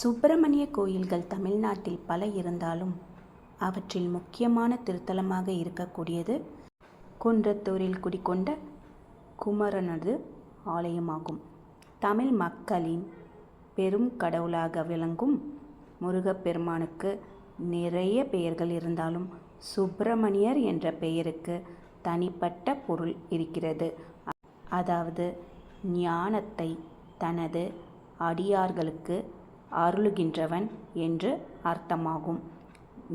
சுப்பிரமணிய கோயில்கள் தமிழ்நாட்டில் பல இருந்தாலும் அவற்றில் முக்கியமான திருத்தலமாக இருக்கக்கூடியது குன்றத்தூரில் குடிகொண்ட குமரனது ஆலயமாகும். தமிழ் மக்களின் பெரும் கடவுளாக விளங்கும் முருகப்பெருமானுக்கு நிறைய பெயர்கள் இருந்தாலும் சுப்பிரமணியர் என்ற பெயருக்கு தனிப்பட்ட பொருள் இருக்கிறது. அதாவது ஞானத்தை தனது அடியார்களுக்கு அருளுகின்றவன் என்று அர்த்தமாகும்.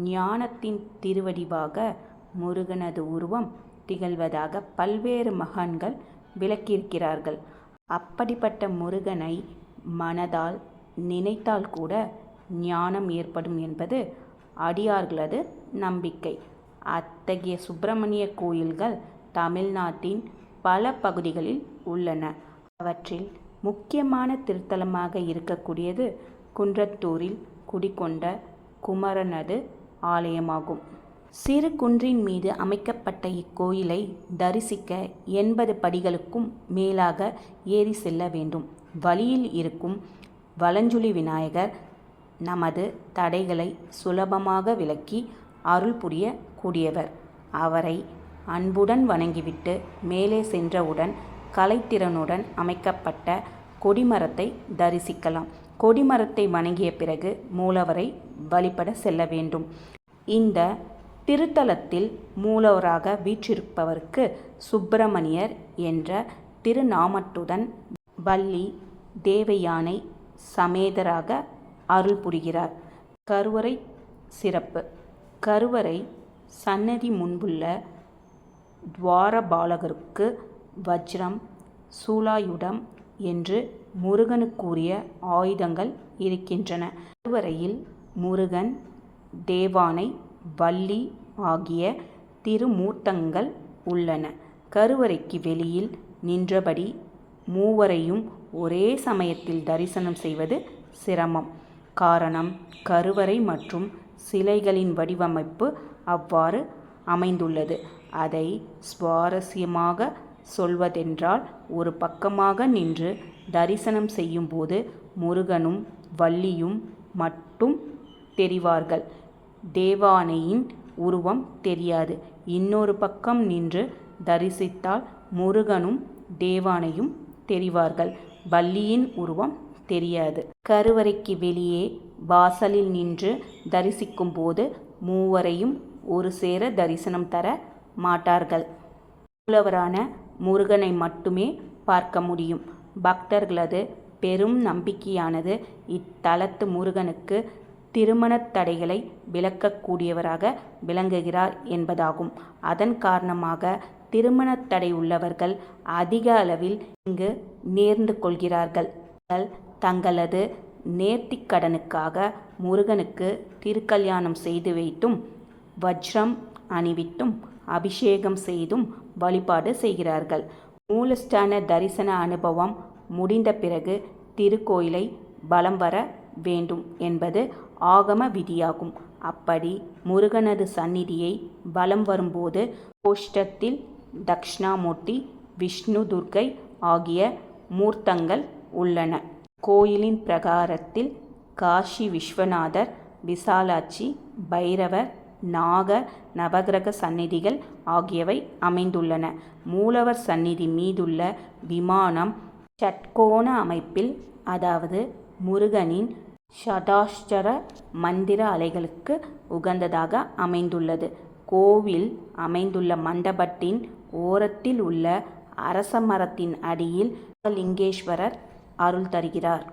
ஞானத்தின் திருவடிவாக முருகனது உருவம் திகழ்வதாக பல்வேறு மகான்கள் விளக்கியிருக்கிறார்கள். அப்படிப்பட்ட முருகனை மனதால் நினைத்தால் கூட ஞானம் ஏற்படும் என்பது அடியார்களது நம்பிக்கை. அத்தகைய சுப்பிரமணிய கோயில்கள் தமிழ்நாட்டின் பல பகுதிகளில் உள்ளன. அவற்றில் முக்கியமான திருத்தலமாக இருக்கக்கூடியது குன்றத்தூரில் குடிகொண்ட குமரனது ஆலயமாகும். சிறு குன்றின் மீது அமைக்கப்பட்ட இக்கோயிலை தரிசிக்க 80 படிகளுக்கும் மேலாக ஏறி செல்ல வேண்டும். வழியில் இருக்கும் வலஞ்சுழி விநாயகர் நமது தடைகளை சுலபமாக விலக்கி அருள் புரிய கூடியவர். அவரை அன்புடன் வணங்கிவிட்டு மேலே சென்றவுடன் கலைத்திறனுடன் அமைக்கப்பட்ட கொடிமரத்தை தரிசிக்கலாம். கொடிமரத்தை வணங்கிய பிறகு மூலவரை வழிபட செல்ல வேண்டும். இந்த திருத்தலத்தில் மூலவராக வீற்றிருப்பவருக்கு சுப்பிரமணியர் என்ற திருநாமத்துடன் வள்ளி தேவயானை சமேதராக அருள் புரிகிறார். கருவறை சிறப்பு. கருவறை சன்னதி முன்புள்ள துவாரபாலகருக்கு வஜ்ரம், சூலாயுதம் என்று முருகனுக்குரிய ஆயுதங்கள் இருக்கின்றன. கருவறையில் முருகன், தேவானை, வள்ளி ஆகிய திருமூர்த்தங்கள் உள்ளன. கருவறைக்கு வெளியில் நின்றபடி மூவரையும் ஒரே சமயத்தில் தரிசனம் செய்வது சிரமம். காரணம், கருவறை மற்றும் சிலைகளின் வடிவமைப்பு அவ்வாறு அமைந்துள்ளது. அதை சுவாரஸ்யமாக சொல்வதென்றால், ஒரு பக்கமாக நின்று தரிசனம் செய்யும்போது முருகனும் வள்ளியும் மட்டும் தெரிவார்கள். தேவானையின் உருவம் தெரியாது. இன்னொரு பக்கம் நின்று தரிசித்தால் முருகனும் தேவானையும் தெரிவார்கள். வள்ளியின் உருவம் தெரியாது. கருவறைக்கு வெளியே வாசலில் நின்று தரிசிக்கும் போது மூவரையும் ஒரு சேர தரிசனம் தர மாட்டார்கள். மூலவரான முருகனை மட்டுமே பார்க்க முடியும். பக்தர்களது பெரும் நம்பிக்கையானது இத்தலத்து முருகனுக்கு திருமணத் தடைகளை விலக்கக்கூடியவராக விளங்குகிறார் என்பதாகும். அதன் காரணமாக திருமணத் தடை உள்ளவர்கள் அதிக அளவில் இங்கு நேர்ந்து கொள்கிறார்கள். தங்களது நேர்த்திக்கடனுக்காக முருகனுக்கு திருக்கல்யாணம் செய்து வைத்தும் வஜ்ரம் அணிவித்தும் அபிஷேகம் செய்தும் வழிபாடு செய்கிறார்கள். மூலஸ்தான தரிசன அனுபவம் முடிந்த பிறகு திருக்கோயிலை வலம் வர வேண்டும் என்பது ஆகம விதியாகும். அப்படி முருகனது சந்நிதியை வலம் வரும்போது கோஷ்டத்தில் தக்ஷணாமூர்த்தி, விஷ்ணு, துர்க்கை ஆகிய மூர்த்தங்கள் உள்ளன. கோயிலின் பிரகாரத்தில் காசி விஸ்வநாதர், விசாலாட்சி, பைரவர், நாகர், நவகிரக சந்நிதிகள் ஆகியவை அமைந்துள்ளன. மூலவர் சந்நிதி மீதுள்ள விமானம் ஷட்கோண அமைப்பில், அதாவது முருகனின் ஷடாஷ்டர மந்திர அலைகளுக்கு உகந்ததாக அமைந்துள்ளது. கோவில் அமைந்துள்ள மண்டபத்தின் ஓரத்தில் உள்ள அரச மரத்தின் அடியில் லிங்கேஸ்வரர் அருள் தருகிறார்.